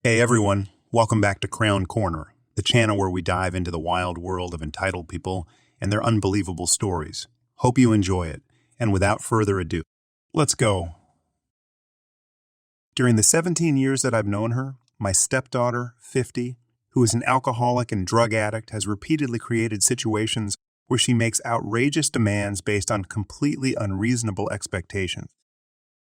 Hey everyone, welcome back to K-Korner, the channel where we dive into the wild world of entitled people and their unbelievable stories. Hope you enjoy it, and without further ado, let's go. During the 17 years that I've known her, my stepdaughter, 50, who is an alcoholic and drug addict, has repeatedly created situations where she makes outrageous demands based on completely unreasonable expectations.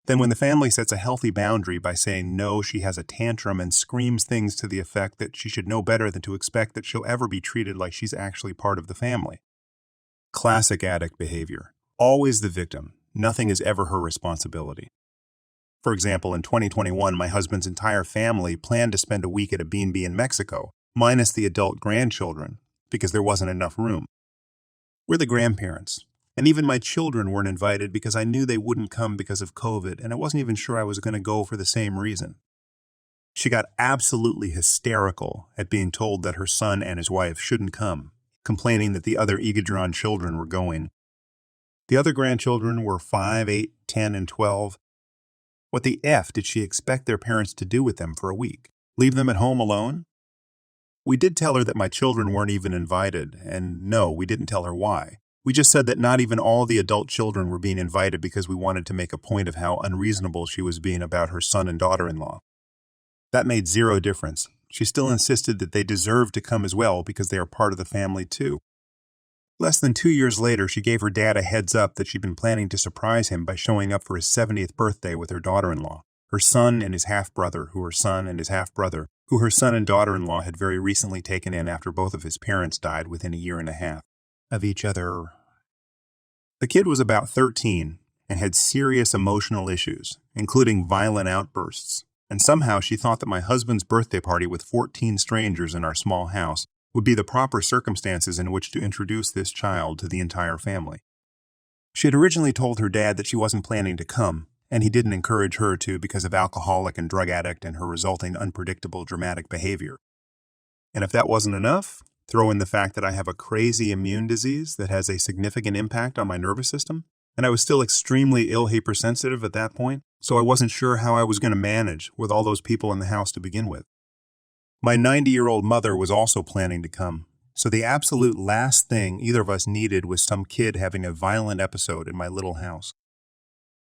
Then when the family sets a healthy boundary by saying no, she has a tantrum and screams things to the effect that she should know better than to expect that she'll ever be treated like she's actually part of the family. Classic addict behavior. Always the victim. Nothing is ever her responsibility. For example, in 2021, my husband's entire family planned to spend a week at a B&B in Mexico, minus the adult grandchildren, because there wasn't enough room. We're the grandparents. And even my children weren't invited because I knew they wouldn't come because of COVID, and I wasn't even sure I was going to go for the same reason. She got absolutely hysterical at being told that her son and his wife shouldn't come, complaining that the other Igadron children were going. The other grandchildren were 5, 8, 10, and 12. What the F did she expect their parents to do with them for a week? Leave them at home alone? We did tell her that my children weren't even invited, and no, we didn't tell her why. We just said that not even all the adult children were being invited because we wanted to make a point of how unreasonable she was being about her son and daughter-in-law. That made zero difference. She still insisted that they deserved to come as well because they are part of the family too. Less than 2 years later, she gave her dad a heads up that she'd been planning to surprise him by showing up for his 70th birthday with her daughter-in-law, her son and his half-brother, who her son and daughter-in-law had very recently taken in after both of his parents died within a year and a half of each other. The kid was about 13 and had serious emotional issues, including violent outbursts, and somehow she thought that my husband's birthday party with 14 strangers in our small house would be the proper circumstances in which to introduce this child to the entire family. She had originally told her dad that she wasn't planning to come, and he didn't encourage her to because of alcoholic and drug addict and her resulting unpredictable dramatic behavior. And if that wasn't enough, throw in the fact that I have a crazy immune disease that has a significant impact on my nervous system, and I was still extremely hypersensitive at that point, so I wasn't sure how I was going to manage with all those people in the house to begin with. My 90-year-old mother was also planning to come, so the absolute last thing either of us needed was some kid having a violent episode in my little house.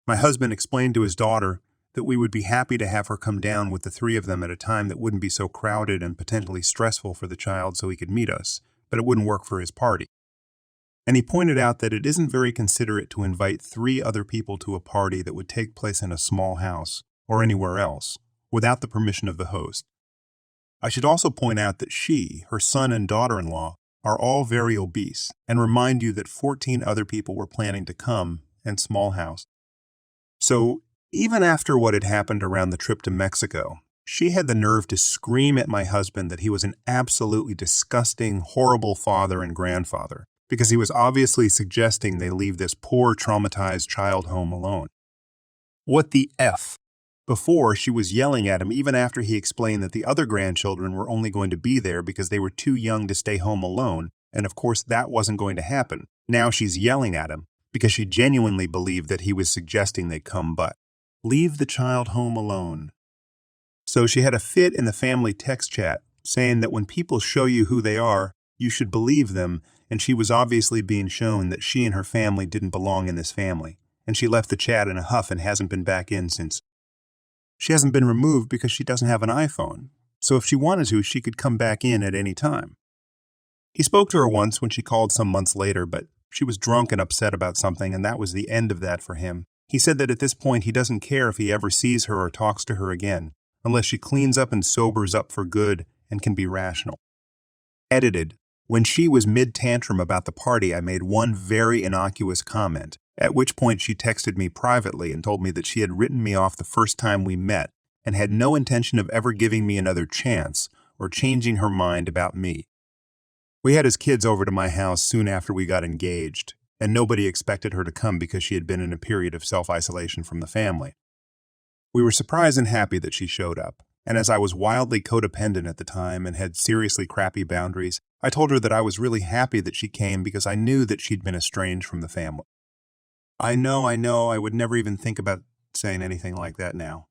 My husband explained to his daughter that we would be happy to have her come down with the three of them at a time that wouldn't be so crowded and potentially stressful for the child so he could meet us, but it wouldn't work for his party. And he pointed out that it isn't very considerate to invite 3 other people to a party that would take place in a small house, or anywhere else, without the permission of the host. I should also point out that she, her son and daughter-in-law, are all very obese, and remind you that 14 other people were planning to come, and small house. So, even after what had happened around the trip to Mexico, she had the nerve to scream at my husband that he was an absolutely disgusting, horrible father and grandfather, because he was obviously suggesting they leave this poor, traumatized child home alone. What the F? Before, she was yelling at him even after he explained that the other grandchildren were only going to be there because they were too young to stay home alone, and of course that wasn't going to happen. Now she's yelling at him because she genuinely believed that he was suggesting they come but. Leave the child home alone. So she had a fit in the family text chat, saying that when people show you who they are, you should believe them, and she was obviously being shown that she and her family didn't belong in this family, and she left the chat in a huff and hasn't been back in since. She hasn't been removed because she doesn't have an iPhone, so if she wanted to, she could come back in at any time. He spoke to her once when she called some months later, but she was drunk and upset about something, and that was the end of that for him. He said that at this point he doesn't care if he ever sees her or talks to her again, unless she cleans up and sobers up for good and can be rational. Edited. When she was mid-tantrum about the party, I made one very innocuous comment, at which point she texted me privately and told me that she had written me off the first time we met and had no intention of ever giving me another chance or changing her mind about me. We had his kids over to my house soon after we got engaged, and nobody expected her to come because she had been in a period of self-isolation from the family. We were surprised and happy that she showed up, and as I was wildly codependent at the time and had seriously crappy boundaries, I told her that I was really happy that she came because I knew that she'd been estranged from the family. I know, I would never even think about saying anything like that now.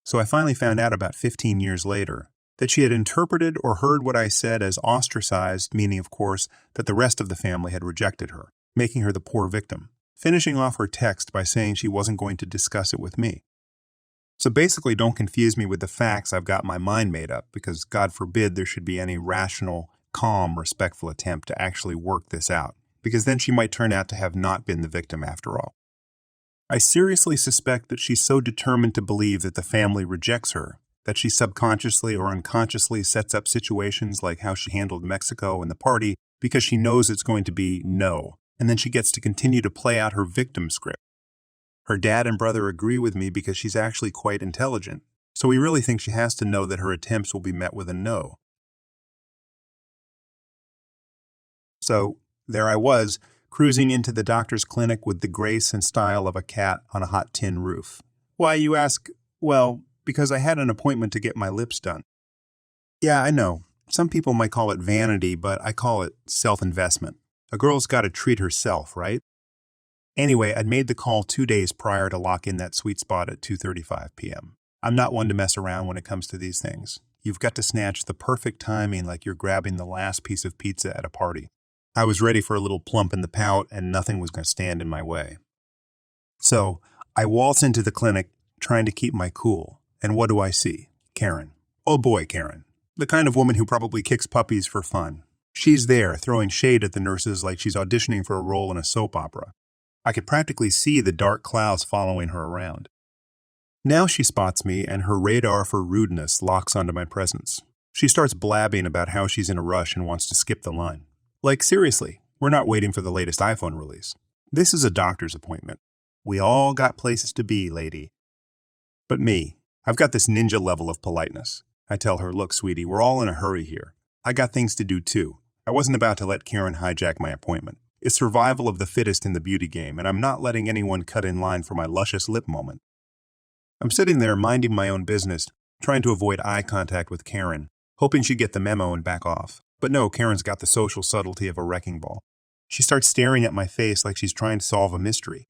So I finally found out about 15 years later that she had interpreted or heard what I said as ostracized, meaning, of course, that the rest of the family had rejected her, making her the poor victim, finishing off her text by saying she wasn't going to discuss it with me. So basically, don't confuse me with the facts. I've got my mind made up, because God forbid there should be any rational, calm, respectful attempt to actually work this out, because then she might turn out to have not been the victim after all. I seriously suspect that she's so determined to believe that the family rejects her that she subconsciously or unconsciously sets up situations like how she handled Mexico and the party because she knows it's going to be no, and then she gets to continue to play out her victim script. Her dad and brother agree with me because she's actually quite intelligent, so we really think she has to know that her attempts will be met with a no. So there I was, cruising into the doctor's clinic with the grace and style of a cat on a hot tin roof. Why, you ask? Well, because I had an appointment to get my lips done. Yeah, I know. Some people might call it vanity, but I call it self-investment. A girl's got to treat herself, right? Anyway, I'd made the call 2 days prior to lock in that sweet spot at 2:35 p.m. I'm not one to mess around when it comes to these things. You've got to snatch the perfect timing like you're grabbing the last piece of pizza at a party. I was ready for a little plump in the pout, and nothing was going to stand in my way. So I waltz into the clinic, trying to keep my cool. And what do I see? Karen. Oh boy, Karen. The kind of woman who probably kicks puppies for fun. She's there, throwing shade at the nurses like she's auditioning for a role in a soap opera. I could practically see the dark clouds following her around. Now she spots me, and her radar for rudeness locks onto my presence. She starts blabbing about how she's in a rush and wants to skip the line. Like, seriously, we're not waiting for the latest iPhone release. This is a doctor's appointment. We all got places to be, lady. But me, I've got this ninja level of politeness. I tell her, look, sweetie, we're all in a hurry here. I got things to do too. I wasn't about to let Karen hijack my appointment. It's survival of the fittest in the beauty game, and I'm not letting anyone cut in line for my luscious lip moment. I'm sitting there minding my own business, trying to avoid eye contact with Karen, hoping she'd get the memo and back off. But no, Karen's got the social subtlety of a wrecking ball. She starts staring at my face like she's trying to solve a mystery.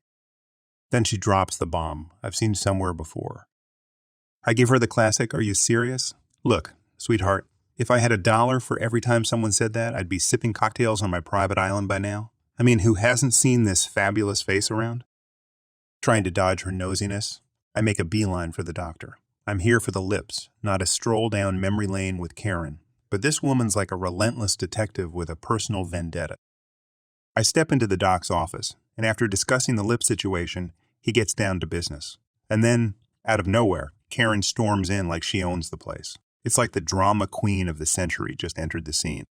Then she drops the bomb I've seen somewhere before. I give her the classic, "Are you serious?" Look, sweetheart, if I had $1 for every time someone said that, I'd be sipping cocktails on my private island by now. I mean, who hasn't seen this fabulous face around? Trying to dodge her nosiness, I make a beeline for the doctor. I'm here for the lips, not a stroll down memory lane with Karen. But this woman's like a relentless detective with a personal vendetta. I step into the doc's office, and after discussing the lip situation, he gets down to business. And then, out of nowhere, Karen storms in like she owns the place. It's like the drama queen of the century just entered the scene.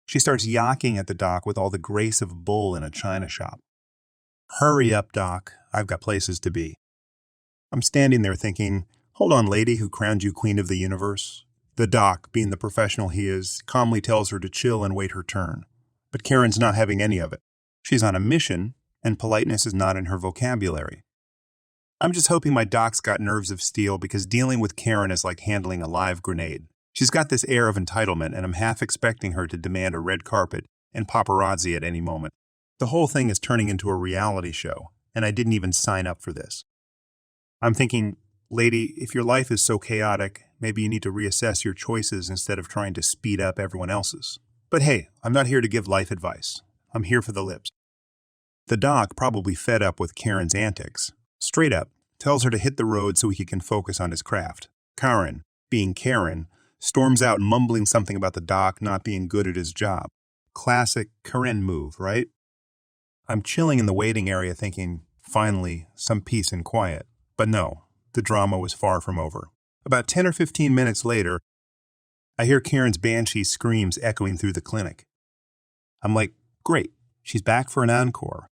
She starts yawking at the doc with all the grace of a bull in a china shop. Hurry up, doc. I've got places to be. I'm standing there thinking, hold on, lady who crowned you queen of the universe. The doc, being the professional he is, calmly tells her to chill and wait her turn. But Karen's not having any of it. She's on a mission, and politeness is not in her vocabulary. I'm just hoping my doc's got nerves of steel, because dealing with Karen is like handling a live grenade. She's got this air of entitlement, and I'm half expecting her to demand a red carpet and paparazzi at any moment. The whole thing is turning into a reality show, and I didn't even sign up for this. I'm thinking, lady, if your life is so chaotic, maybe you need to reassess your choices instead of trying to speed up everyone else's. But hey, I'm not here to give life advice. I'm here for the lips. The doc, probably fed up with Karen's antics, straight up tells her to hit the road so he can focus on his craft. Karen, being Karen, storms out mumbling something about the doc not being good at his job. Classic Karen move, right? I'm chilling in the waiting area thinking, finally, some peace and quiet. But no, the drama was far from over. About 10 or 15 minutes later, I hear Karen's banshee screams echoing through the clinic. I'm like, great, she's back for an encore.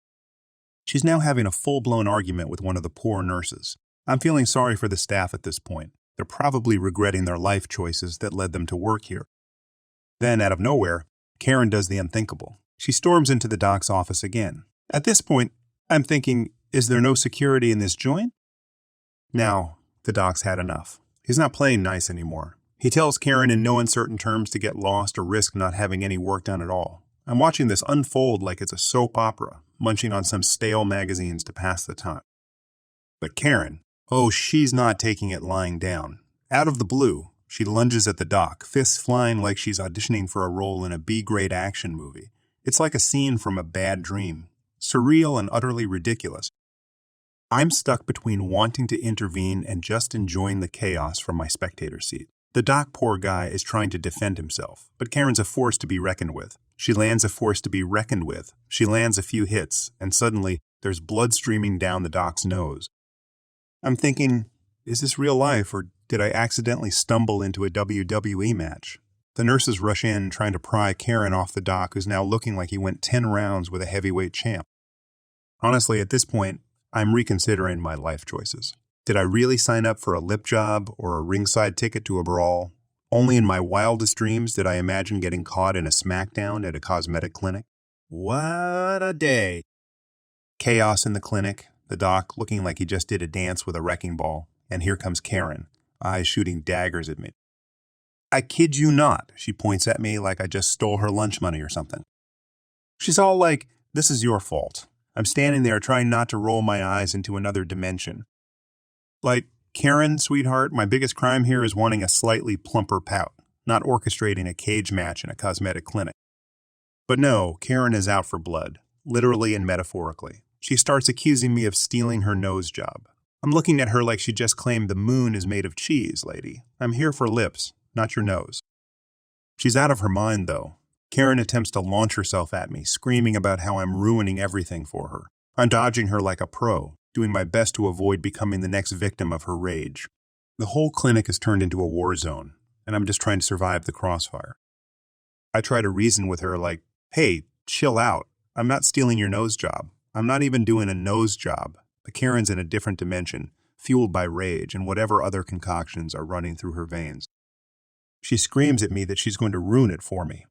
She's now having a full-blown argument with one of the poor nurses. I'm feeling sorry for the staff at this point. They're probably regretting their life choices that led them to work here. Then, out of nowhere, Karen does the unthinkable. She storms into the doc's office again. At this point, I'm thinking, is there no security in this joint? Now, the doc's had enough. He's not playing nice anymore. He tells Karen in no uncertain terms to get lost or risk not having any work done at all. I'm watching this unfold like it's a soap opera, munching on some stale magazines to pass the time. But Karen, Oh, she's not taking it lying down. Out of the blue, she lunges at the doc, fists flying like she's auditioning for a role in a B-grade action movie. It's like a scene from a bad dream. Surreal and utterly ridiculous. I'm stuck between wanting to intervene and just enjoying the chaos from my spectator seat. The doc, poor guy, is trying to defend himself, but Karen's a force to be reckoned with. She lands a force to be reckoned with. She lands a few hits, and suddenly there's blood streaming down the doc's nose. I'm thinking, is this real life, or did I accidentally stumble into a WWE match? The nurses rush in, trying to pry Karen off the doc, who's now looking like he went 10 rounds with a heavyweight champ. Honestly, at this point, I'm reconsidering my life choices. Did I really sign up for a lip job or a ringside ticket to a brawl? Only in my wildest dreams did I imagine getting caught in a smackdown at a cosmetic clinic. What a day! Chaos in the clinic, the doc looking like he just did a dance with a wrecking ball, and here comes Karen, eyes shooting daggers at me. I kid you not, she points at me like I just stole her lunch money or something. She's all like, "This is your fault." I'm standing there trying not to roll my eyes into another dimension. Like, Karen, sweetheart, my biggest crime here is wanting a slightly plumper pout, not orchestrating a cage match in a cosmetic clinic. But no, Karen is out for blood, literally and metaphorically. She starts accusing me of stealing her nose job. I'm looking at her like she just claimed the moon is made of cheese, lady. I'm here for lips, not your nose. She's out of her mind, though. Karen attempts to launch herself at me, screaming about how I'm ruining everything for her. I'm dodging her like a pro, doing my best to avoid becoming the next victim of her rage. The whole clinic has turned into a war zone, and I'm just trying to survive the crossfire. I try to reason with her like, hey, chill out. I'm not stealing your nose job. I'm not even doing a nose job. But Karen's in a different dimension, fueled by rage and whatever other concoctions are running through her veins. She screams at me that she's going to ruin it for me.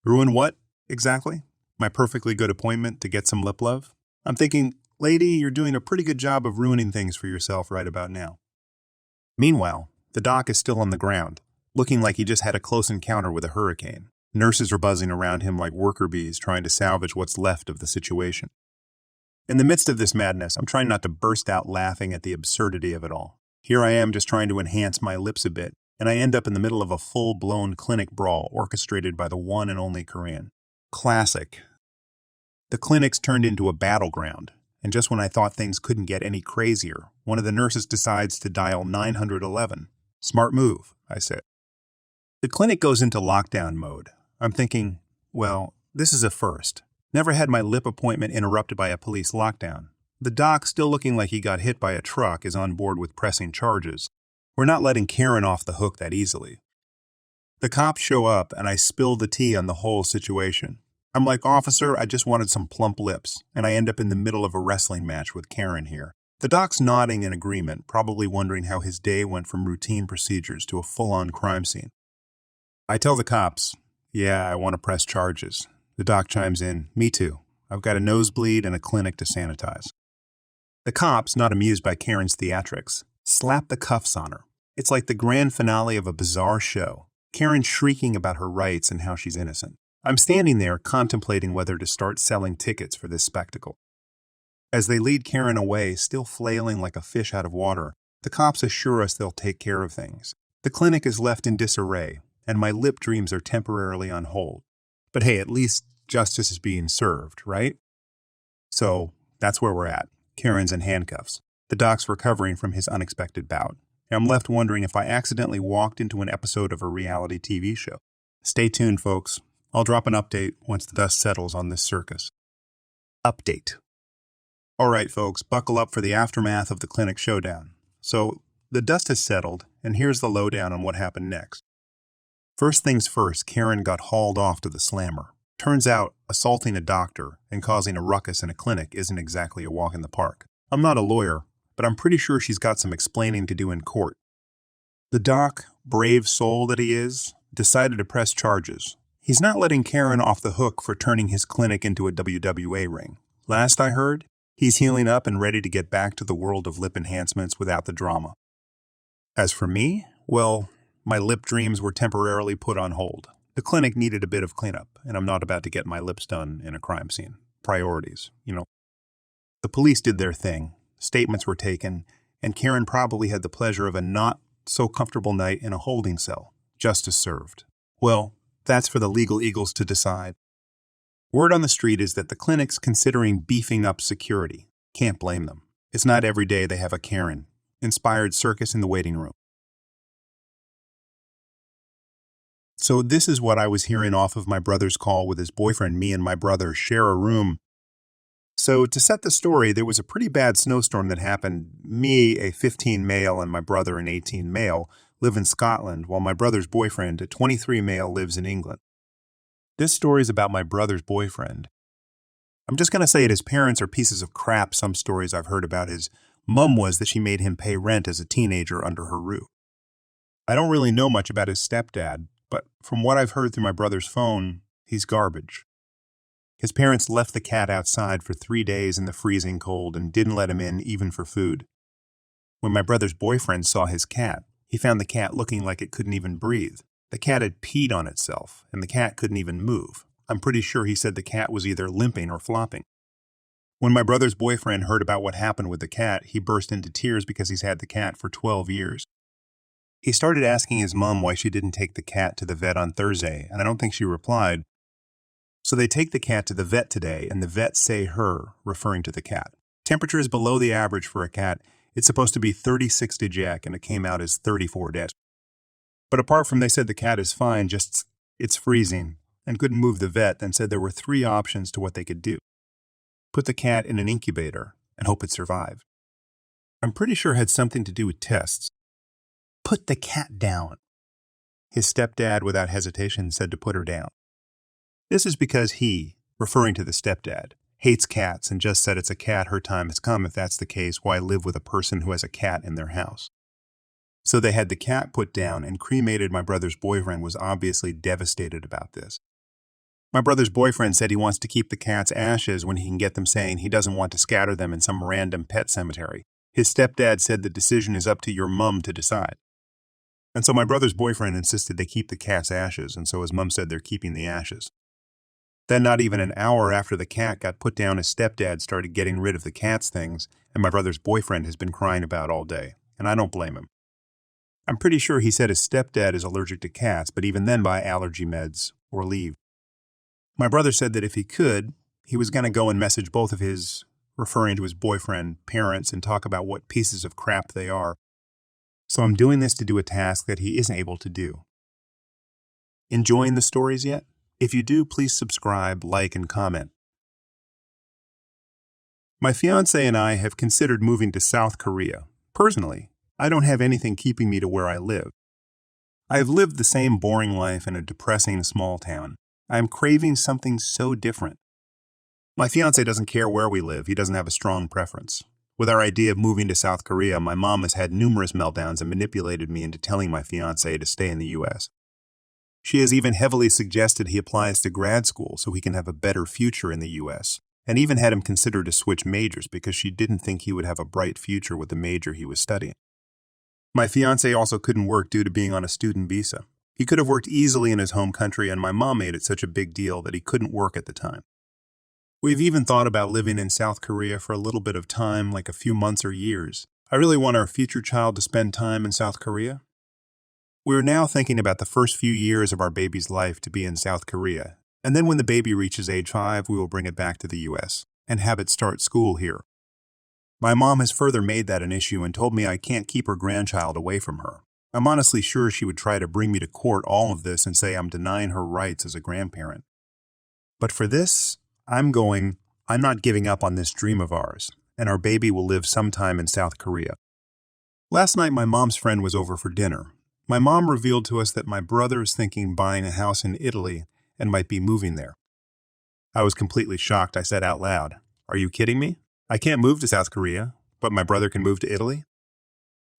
Ruin what, exactly? My perfectly good appointment to get some lip love? I'm thinking, lady, you're doing a pretty good job of ruining things for yourself right about now. Meanwhile, the doc is still on the ground, looking like he just had a close encounter with a hurricane. Nurses are buzzing around him like worker bees trying to salvage what's left of the situation. In the midst of this madness, I'm trying not to burst out laughing at the absurdity of it all. Here I am just trying to enhance my lips a bit, and I end up in the middle of a full-blown clinic brawl orchestrated by the one and only Korean. Classic. The clinic's turned into a battleground, and just when I thought things couldn't get any crazier, one of the nurses decides to dial 911. Smart move, I say. The clinic goes into lockdown mode. I'm thinking, well, this is a first. Never had my lip appointment interrupted by a police lockdown. The doc, still looking like he got hit by a truck, is on board with pressing charges. We're not letting Karen off the hook that easily. The cops show up, and I spill the tea on the whole situation. I'm like, officer, I just wanted some plump lips, and I end up in the middle of a wrestling match with Karen here. The doc's nodding in agreement, probably wondering how his day went from routine procedures to a full-on crime scene. I tell the cops, yeah, I want to press charges. The doc chimes in, me too. I've got a nosebleed and a clinic to sanitize. The cops, not amused by Karen's theatrics, slap the cuffs on her. It's like the grand finale of a bizarre show. Karen shrieking about her rights and how she's innocent. I'm standing there contemplating whether to start selling tickets for this spectacle. As they lead Karen away, still flailing like a fish out of water, the cops assure us they'll take care of things. The clinic is left in disarray, and my lip dreams are temporarily on hold. But hey, at least justice is being served, right? So, that's where we're at. Karen's in handcuffs. The doc's recovering from his unexpected bout. I'm left wondering if I accidentally walked into an episode of a reality TV show. Stay tuned, folks. I'll drop an update once the dust settles on this circus. Update. All right, folks, buckle up for the aftermath of the clinic showdown. So, the dust has settled, and here's the lowdown on what happened next. First things first, Karen got hauled off to the slammer. Turns out, assaulting a doctor and causing a ruckus in a clinic isn't exactly a walk in the park. I'm not a lawyer, but I'm pretty sure she's got some explaining to do in court. The doc, brave soul that he is, decided to press charges. He's not letting Karen off the hook for turning his clinic into a WWA ring. Last I heard, he's healing up and ready to get back to the world of lip enhancements without the drama. As for me, well, my lip dreams were temporarily put on hold. The clinic needed a bit of cleanup, and I'm not about to get my lips done in a crime scene. Priorities, The police did their thing. Statements were taken, and Karen probably had the pleasure of a not-so-comfortable night in a holding cell. Justice served. Well, that's for the legal eagles to decide. Word on the street is that the clinic's considering beefing up security. Can't blame them. It's not every day they have a Karen-inspired circus in the waiting room. So this is what I was hearing off of my brother's call with his boyfriend. Me and my brother share a room. So to set the story, there was a pretty bad snowstorm that happened. Me, a 15 male, and my brother, an 18 male, live in Scotland, while my brother's boyfriend, a 23 male, lives in England. This story is about my brother's boyfriend. I'm just going to say it, his parents are pieces of crap. Some stories I've heard about his mom was that she made him pay rent as a teenager under her roof. I don't really know much about his stepdad, but from what I've heard through my brother's phone, he's garbage. His parents left the cat outside for 3 days in the freezing cold and didn't let him in even for food. When my brother's boyfriend saw his cat, he found the cat looking like it couldn't even breathe. The cat had peed on itself, and the cat couldn't even move. I'm pretty sure he said the cat was either limping or flopping. When my brother's boyfriend heard about what happened with the cat, he burst into tears because he's had the cat for 12 years. He started asking his mom why she didn't take the cat to the vet on Thursday, and I don't think she replied. So they take the cat to the vet today, and the vet say her, referring to the cat. Temperature is below the average for a cat. It's supposed to be 36 to Jack, and it came out as 34 dash. But apart from they said the cat is fine, just it's freezing, and couldn't move the vet, then said there were 3 options to what they could do. Put the cat in an incubator and hope it survived. I'm pretty sure it had something to do with tests. Put the cat down. His stepdad, without hesitation, said to put her down. This is because he, referring to the stepdad, hates cats and just said it's a cat, her time has come. If that's the case, why live with a person who has a cat in their house? So they had the cat put down and cremated. My brother's boyfriend was obviously devastated about this. My brother's boyfriend said he wants to keep the cat's ashes when he can get them, saying he doesn't want to scatter them in some random pet cemetery. His stepdad said the decision is up to your mum to decide. And so my brother's boyfriend insisted they keep the cat's ashes, and so his mum said they're keeping the ashes. Then not even an hour after the cat got put down, his stepdad started getting rid of the cat's things, and my brother's boyfriend has been crying about all day, and I don't blame him. I'm pretty sure he said his stepdad is allergic to cats, but even then buy allergy meds or leave. My brother said that if he could, he was going to go and message both of his, referring to his boyfriend, parents, and talk about what pieces of crap they are. So I'm doing this to do a task that he isn't able to do. Enjoying the stories yet? If you do, please subscribe, like, and comment. My fiancé and I have considered moving to South Korea. Personally, I don't have anything keeping me to where I live. I have lived the same boring life in a depressing small town. I am craving something so different. My fiancé doesn't care where we live. He doesn't have a strong preference. With our idea of moving to South Korea, my mom has had numerous meltdowns and manipulated me into telling my fiancé to stay in the U.S. She has even heavily suggested he applies to grad school so he can have a better future in the U.S., and even had him consider to switch majors because she didn't think he would have a bright future with the major he was studying. My fiancé also couldn't work due to being on a student visa. He could have worked easily in his home country, and my mom made it such a big deal that he couldn't work at the time. We've even thought about living in South Korea for a little bit of time, like a few months or years. I really want our future child to spend time in South Korea. We're now thinking about the first few years of our baby's life to be in South Korea, and then when the baby reaches age 5, we will bring it back to the U.S. and have it start school here. My mom has further made that an issue and told me I can't keep her grandchild away from her. I'm honestly sure she would try to bring me to court all of this and say I'm denying her rights as a grandparent. But for this, I'm not giving up on this dream of ours, and our baby will live sometime in South Korea. Last night, my mom's friend was over for dinner. My mom revealed to us that my brother is thinking buying a house in Italy and might be moving there. I was completely shocked. I said out loud, "Are you kidding me? I can't move to South Korea, but my brother can move to Italy?"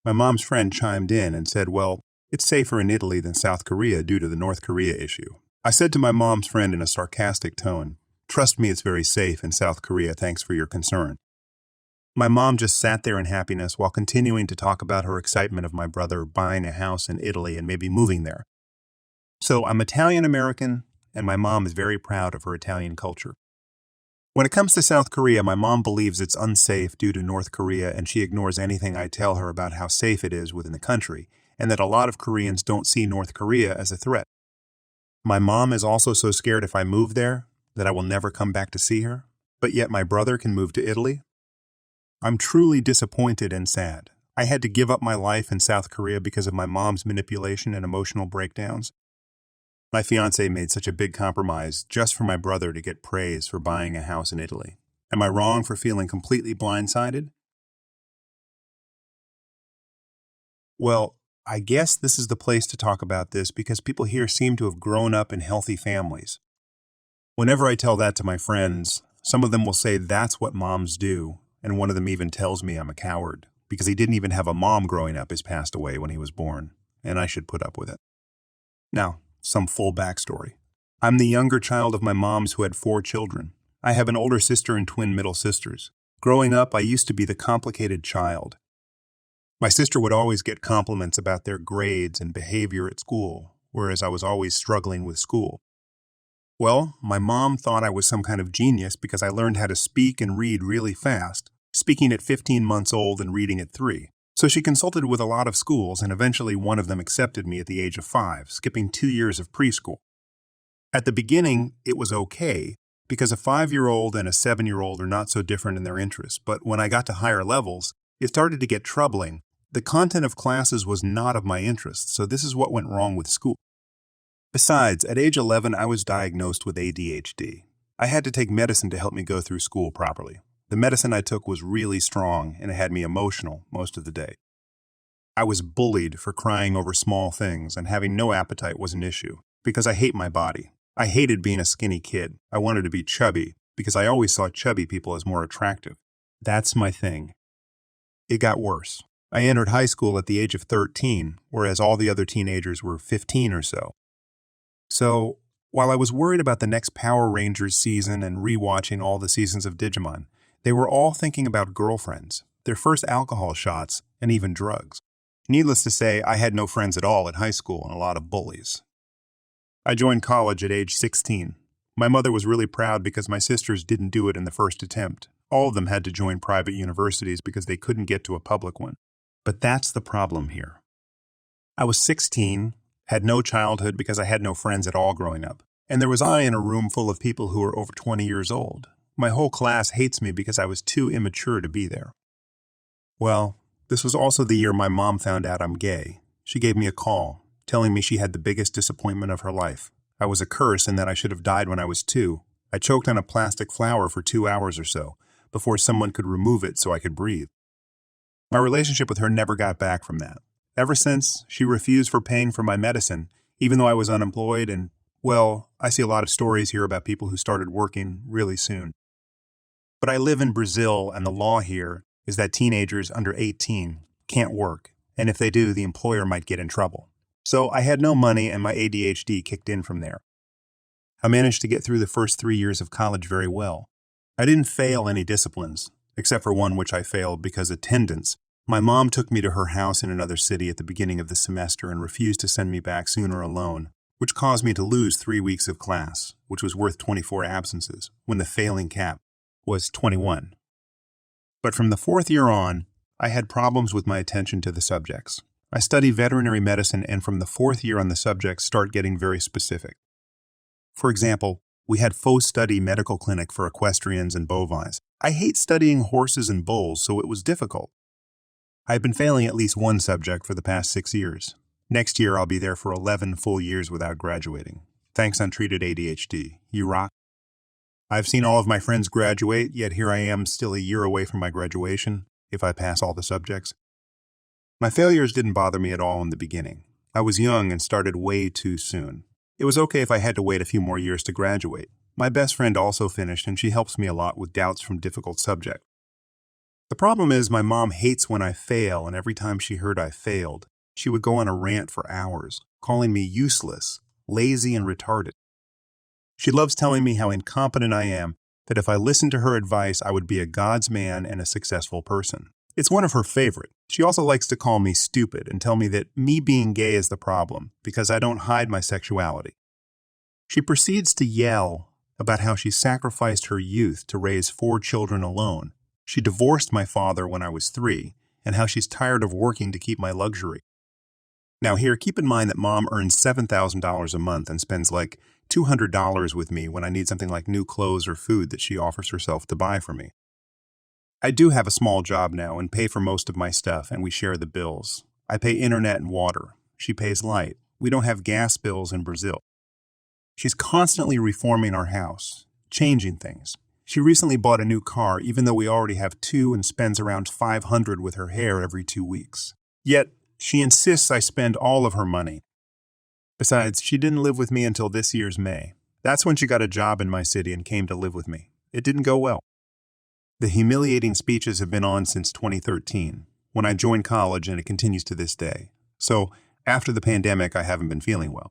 My mom's friend chimed in and said, "Well, it's safer in Italy than South Korea due to the North Korea issue." I said to my mom's friend in a sarcastic tone, "Trust me, it's very safe in South Korea. Thanks for your concern." My mom just sat there in happiness while continuing to talk about her excitement of my brother buying a house in Italy and maybe moving there. So I'm Italian-American, and my mom is very proud of her Italian culture. When it comes to South Korea, my mom believes it's unsafe due to North Korea, and she ignores anything I tell her about how safe it is within the country, and that a lot of Koreans don't see North Korea as a threat. My mom is also so scared if I move there that I will never come back to see her, but yet my brother can move to Italy. I'm truly disappointed and sad. I had to give up my life in South Korea because of my mom's manipulation and emotional breakdowns. My fiancé made such a big compromise just for my brother to get praise for buying a house in Italy. Am I wrong for feeling completely blindsided? Well, I guess this is the place to talk about this because people here seem to have grown up in healthy families. Whenever I tell that to my friends, some of them will say that's what moms do, and one of them even tells me I'm a coward because he didn't even have a mom growing up who's passed away when he was born, and I should put up with it. Now, some full backstory. I'm the younger child of my moms who had 4 children. I have an older sister and twin middle sisters. Growing up, I used to be the complicated child. My sister would always get compliments about their grades and behavior at school, whereas I was always struggling with school. Well, my mom thought I was some kind of genius because I learned how to speak and read really fast, speaking at 15 months old and reading at 3. So she consulted with a lot of schools, and eventually one of them accepted me at the age of 5, skipping 2 years of preschool. At the beginning, it was okay, because a 5-year-old and a 7-year-old are not so different in their interests, but when I got to higher levels, it started to get troubling. The content of classes was not of my interest, so this is what went wrong with school. Besides, at age 11, I was diagnosed with ADHD. I had to take medicine to help me go through school properly. The medicine I took was really strong, and it had me emotional most of the day. I was bullied for crying over small things, and having no appetite was an issue, because I hate my body. I hated being a skinny kid. I wanted to be chubby, because I always saw chubby people as more attractive. That's my thing. It got worse. I entered high school at the age of 13, whereas all the other teenagers were 15 or so. So, while I was worried about the next Power Rangers season and rewatching all the seasons of Digimon, they were all thinking about girlfriends, their first alcohol shots, and even drugs. Needless to say, I had no friends at all at high school and a lot of bullies. I joined college at age 16. My mother was really proud because my sisters didn't do it in the first attempt. All of them had to join private universities because they couldn't get to a public one. But that's the problem here. I was 16, had no childhood because I had no friends at all growing up, and there was I in a room full of people who were over 20 years old. My whole class hates me because I was too immature to be there. Well, this was also the year my mom found out I'm gay. She gave me a call, telling me she had the biggest disappointment of her life. I was a curse and that I should have died when I was 2. I choked on a plastic flower for 2 hours or so, before someone could remove it so I could breathe. My relationship with her never got back from that. Ever since, she refused for paying for my medicine, even though I was unemployed and, well, I see a lot of stories here about people who started working really soon. But I live in Brazil, and the law here is that teenagers under 18 can't work, and if they do, the employer might get in trouble. So I had no money, and my ADHD kicked in from there. I managed to get through the first 3 years of college very well. I didn't fail any disciplines, except for one which I failed because attendance. My mom took me to her house in another city at the beginning of the semester and refused to send me back sooner alone, which caused me to lose 3 weeks of class, which was worth 24 absences, when the failing cap was 21. But from the 4th year on, I had problems with my attention to the subjects. I study veterinary medicine, and from the 4th year on, the subjects start getting very specific. For example, we had faux study medical clinic for equestrians and bovines. I hate studying horses and bulls, so it was difficult. I have been failing at least one subject for the past 6 years. Next year, I'll be there for 11 full years without graduating. Thanks, untreated ADHD. You rock. I've seen all of my friends graduate, yet here I am still a year away from my graduation, if I pass all the subjects. My failures didn't bother me at all in the beginning. I was young and started way too soon. It was okay if I had to wait a few more years to graduate. My best friend also finished, and she helps me a lot with doubts from difficult subjects. The problem is my mom hates when I fail, and every time she heard I failed, she would go on a rant for hours, calling me useless, lazy, and retarded. She loves telling me how incompetent I am, that if I listened to her advice, I would be a God's man and a successful person. It's one of her favorite. She also likes to call me stupid and tell me that me being gay is the problem, because I don't hide my sexuality. She proceeds to yell about how she sacrificed her youth to raise 4 children alone. She divorced my father when I was 3, and how she's tired of working to keep my luxury. Now here, keep in mind that Mom earns $7,000 a month and spends like $200 with me when I need something like new clothes or food that she offers herself to buy for me. I do have a small job now and pay for most of my stuff, and we share the bills. I pay internet and water. She pays light. We don't have gas bills in Brazil. She's constantly reforming our house, changing things. She recently bought a new car even though we already have 2 and spends around $500 with her hair every 2 weeks. Yet, she insists I spend all of her money. Besides, she didn't live with me until this year's May. That's when she got a job in my city and came to live with me. It didn't go well. The humiliating speeches have been on since 2013, when I joined college, and it continues to this day. So, after the pandemic, I haven't been feeling well.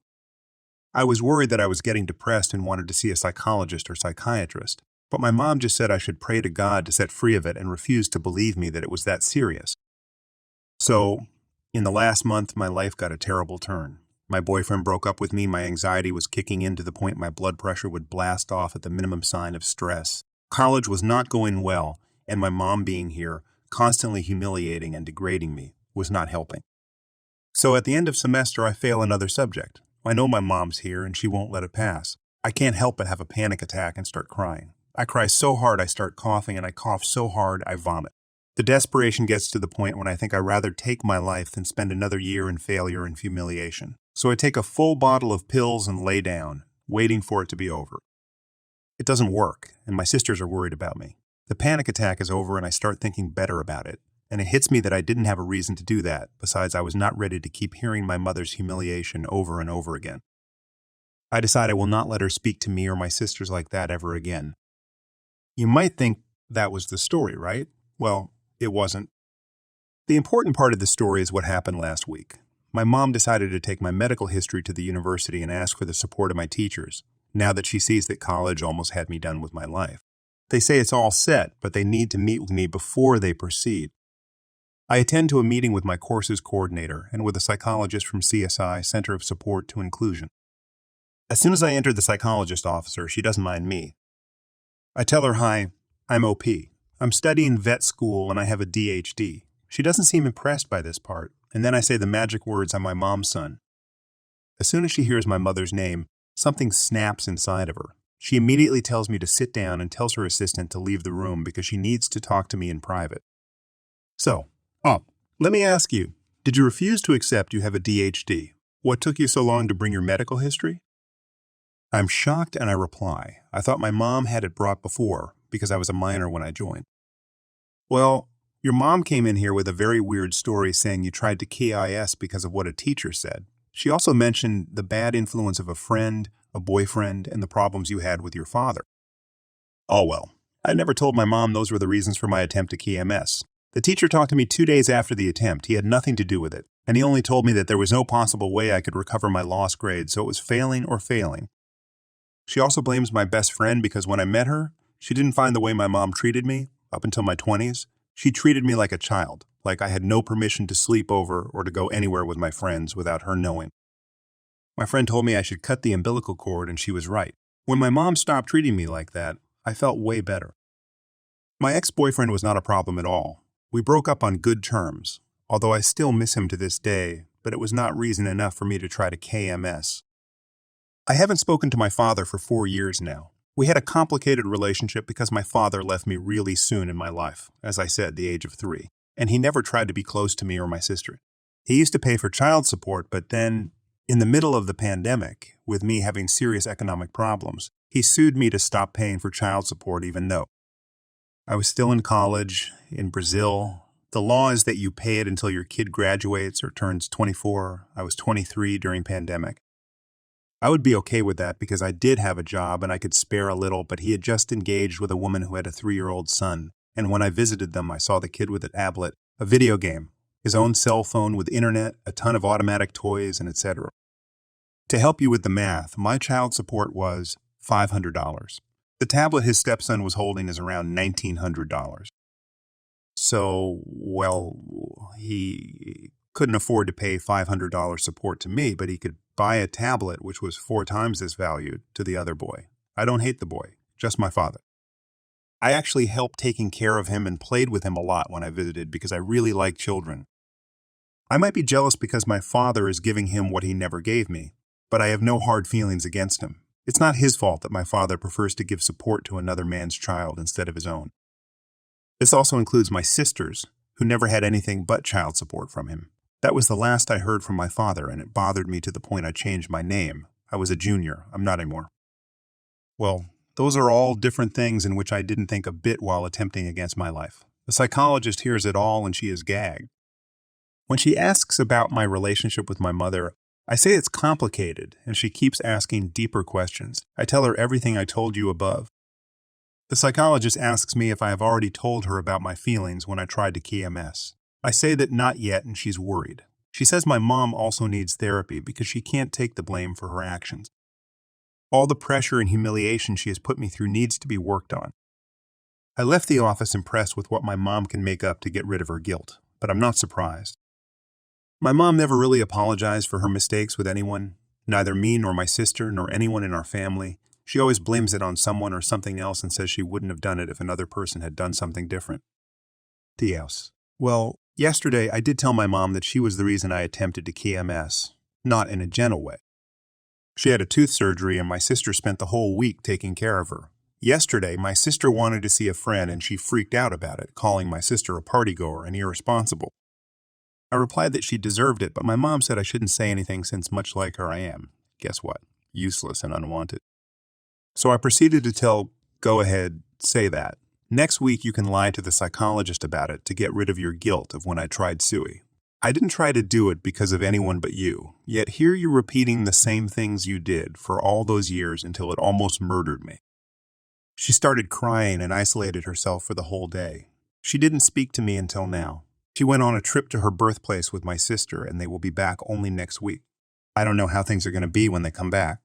I was worried that I was getting depressed and wanted to see a psychologist or psychiatrist, but my mom just said I should pray to God to set free of it and refused to believe me that it was that serious. So, in the last month, my life got a terrible turn. My boyfriend broke up with me, my anxiety was kicking in to the point my blood pressure would blast off at the minimum sign of stress. College was not going well, and my mom being here, constantly humiliating and degrading me, was not helping. So at the end of semester, I fail another subject. I know my mom's here, and she won't let it pass. I can't help but have a panic attack and start crying. I cry so hard I start coughing, and I cough so hard I vomit. The desperation gets to the point when I think I'd rather take my life than spend another year in failure and humiliation. So I take a full bottle of pills and lay down, waiting for it to be over. It doesn't work, and my sisters are worried about me. The panic attack is over, and I start thinking better about it. And it hits me that I didn't have a reason to do that, besides I was not ready to keep hearing my mother's humiliation over and over again. I decide I will not let her speak to me or my sisters like that ever again. You might think that was the story, right? Well, it wasn't. The important part of the story is what happened last week. My mom decided to take my medical history to the university and ask for the support of my teachers, now that she sees that college almost had me done with my life. They say it's all set, but they need to meet with me before they proceed. I attend to a meeting with my courses coordinator and with a psychologist from CSI, Center of Support to Inclusion. As soon as I enter the psychologist officer, she doesn't mind me. I tell her, "Hi, I'm OP. I'm studying vet school and I have a DHD. She doesn't seem impressed by this part, and then I say the magic words, "I'm my mom's son." As soon as she hears my mother's name, something snaps inside of her. She immediately tells me to sit down and tells her assistant to leave the room because she needs to talk to me in private. So, let me ask you, did you refuse to accept you have a DHD? What took you so long to bring your medical history? I'm shocked and I reply, I thought my mom had it brought before because I was a minor when I joined. Well, your mom came in here with a very weird story saying you tried to KIS because of what a teacher said. She also mentioned the bad influence of a friend, a boyfriend, and the problems you had with your father. Oh well, I never told my mom those were the reasons for my attempt to KMS. The teacher talked to me 2 days after the attempt. He had nothing to do with it, and he only told me that there was no possible way I could recover my lost grade, so it was failing or failing. She also blames my best friend because when I met her, she didn't find the way my mom treated me, up until my 20s. She treated me like a child, like I had no permission to sleep over or to go anywhere with my friends without her knowing. My friend told me I should cut the umbilical cord, and she was right. When my mom stopped treating me like that, I felt way better. My ex-boyfriend was not a problem at all. We broke up on good terms, although I still miss him to this day, but it was not reason enough for me to try to KMS. I haven't spoken to my father for 4 years now. We had a complicated relationship because my father left me really soon in my life, as I said, the age of 3, and he never tried to be close to me or my sister. He used to pay for child support, but then, in the middle of the pandemic, with me having serious economic problems, he sued me to stop paying for child support even though I was still in college, in Brazil. The law is that you pay it until your kid graduates or turns 24. I was 23 during pandemic. I would be okay with that because I did have a job and I could spare a little, but he had just engaged with a woman who had a 3-year-old son, and when I visited them, I saw the kid with a tablet, a video game, his own cell phone with internet, a ton of automatic toys, and etc. To help you with the math, my child support was $500. The tablet his stepson was holding is around $1,900. So, well, he couldn't afford to pay $500 support to me, but he could buy a tablet which was 4 times this value to the other boy. I don't hate the boy, just my father. I actually helped taking care of him and played with him a lot when I visited because I really like children. I might be jealous because my father is giving him what he never gave me, but I have no hard feelings against him. It's not his fault that my father prefers to give support to another man's child instead of his own. This also includes my sisters, who never had anything but child support from him. That was the last I heard from my father, and it bothered me to the point I changed my name. I was a junior. I'm not anymore. Well, those are all different things in which I didn't think a bit while attempting against my life. The psychologist hears it all and she is gagged. When she asks about my relationship with my mother, I say it's complicated, and she keeps asking deeper questions. I tell her everything I told you above. The psychologist asks me if I have already told her about my feelings when I tried to KMS. I say that not yet, and she's worried. She says my mom also needs therapy because she can't take the blame for her actions. All the pressure and humiliation she has put me through needs to be worked on. I left the office impressed with what my mom can make up to get rid of her guilt, but I'm not surprised. My mom never really apologized for her mistakes with anyone, neither me nor my sister nor anyone in our family. She always blames it on someone or something else and says she wouldn't have done it if another person had done something different. Dios. Well, yesterday I did tell my mom that she was the reason I attempted to KMS, not in a gentle way. She had a tooth surgery and my sister spent the whole week taking care of her. Yesterday, my sister wanted to see a friend and she freaked out about it, calling my sister a partygoer and irresponsible. I replied that she deserved it, but my mom said I shouldn't say anything since much like her I am. Guess what? Useless and unwanted. So I proceeded to tell, go ahead, say that. Next week you can lie to the psychologist about it to get rid of your guilt of when I tried Sui. I didn't try to do it because of anyone but you, yet here you're repeating the same things you did for all those years until it almost murdered me. She started crying and isolated herself for the whole day. She didn't speak to me until now. She went on a trip to her birthplace with my sister, and they will be back only next week. I don't know how things are going to be when they come back.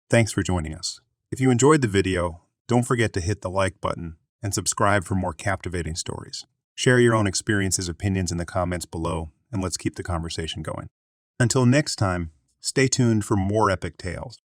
Thanks for joining us. If you enjoyed the video, don't forget to hit the like button and subscribe for more captivating stories. Share your own experiences, opinions in the comments below, and let's keep the conversation going. Until next time, stay tuned for more epic tales.